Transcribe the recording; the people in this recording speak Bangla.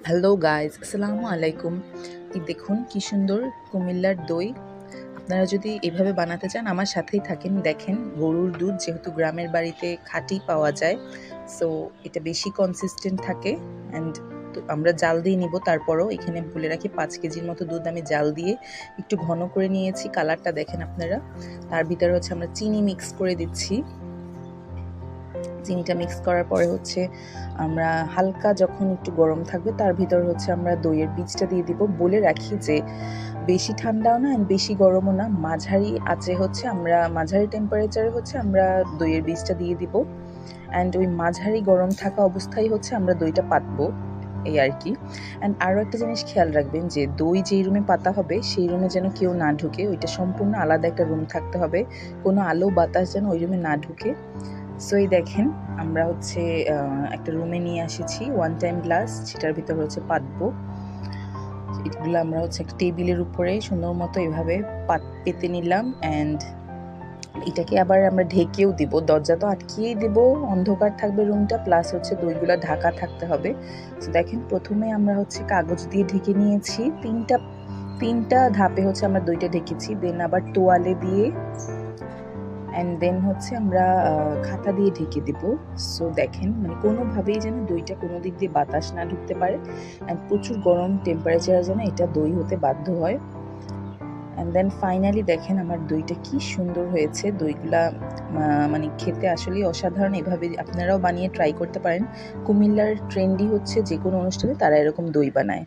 হ্যালো গাইজ, আসসালামু আলাইকুম। এই দেখুন কি সুন্দর কুমিল্লার দই। আপনারা যদি এভাবে বানাতে চান আমার সাথেই থাকেন। দেখেন গরুর দুধ যেহেতু গ্রামের বাড়িতে খাঁটি পাওয়া যায়, সো এটা বেশি কনসিস্টেন্ট থাকে। অ্যান্ড তো আমরা জাল দিয়ে নিব। তারপরও এখানে বলে রাখি 5 কেজির মতো দুধ আমি জাল দিয়ে একটু ঘন করে নিয়েছি। কালারটা দেখেন আপনারা। তার ভিতরে হচ্ছে আমরা চিনি মিক্স করে দিচ্ছি। চিনিটা মিক্স করার পরে হচ্ছে আমরা হালকা যখন একটু গরম থাকবে তার ভিতর হচ্ছে আমরা দইয়ের বীজটা দিয়ে দিব। বলে রাখি যে বেশি ঠান্ডাও না বেশি গরমও না, মাঝারি আঁচে হচ্ছে আমরা মাঝারি টেম্পারেচারে হচ্ছে আমরা দইয়ের বীজটা দিয়ে দিব। অ্যান্ড ওই মাঝারি গরম থাকা অবস্থায় হচ্ছে আমরা দইটা পাতবো, এই আর কি। অ্যান্ড আরও একটা জিনিস খেয়াল রাখবেন যে দই যেই রুমে পাতা হবে সেই রুমে যেন কেউ না ঢুকে, ওইটা সম্পূর্ণ আলাদা একটা রুম থাকতে হবে, কোনো আলো বাতাস যেন ওই রুমে না ঢুকে। সো এই দেখেন আমরা হচ্ছে একটা রুমে নিয়ে এসেছি 1 টাইম গ্লাস, সেটার ভিতর হচ্ছে পাতবো। এগুলো আমরা হচ্ছে একটা টেবিলের উপরে সুন্দর মতো এভাবে পেতে নিলাম। অ্যান্ড এটাকে আবার আমরা ঢেকেও দিব, দরজা তো আটকিয়েই দেবো, অন্ধকার থাকবে রুমটা, প্লাস হচ্ছে দইগুলো ঢাকা থাকতে হবে। তো দেখেন প্রথমে আমরা হচ্ছে কাগজ দিয়ে ঢেকে নিয়েছি, তিনটা ধাপে হচ্ছে আমরা দইটা ঢেকেছি, দেন আবার তোয়ালে দিয়ে, অ্যান্ড দেন হচ্ছে আমরা খাতা দিয়ে ঢেকে দেব। সো দেখেন মানে কোনোভাবেই যেন দইটা কোনো দিক দিয়ে বাতাস না ঢুকতে পারে, অ্যান্ড প্রচুর গরম টেম্পারেচার যেন এটা দই হতে বাধ্য হয়। অ্যান্ড দেন ফাইনালি দেখেন আমার দইটা কি সুন্দর হয়েছে। দইগুলা মানে খেতে আসলেই অসাধারণ। এভাবে আপনারাও বানিয়ে ট্রাই করতে পারেন। কুমিল্লার ট্রেন্ডই হচ্ছে যে কোনো অনুষ্ঠানে তারা এরকম দই বানায়।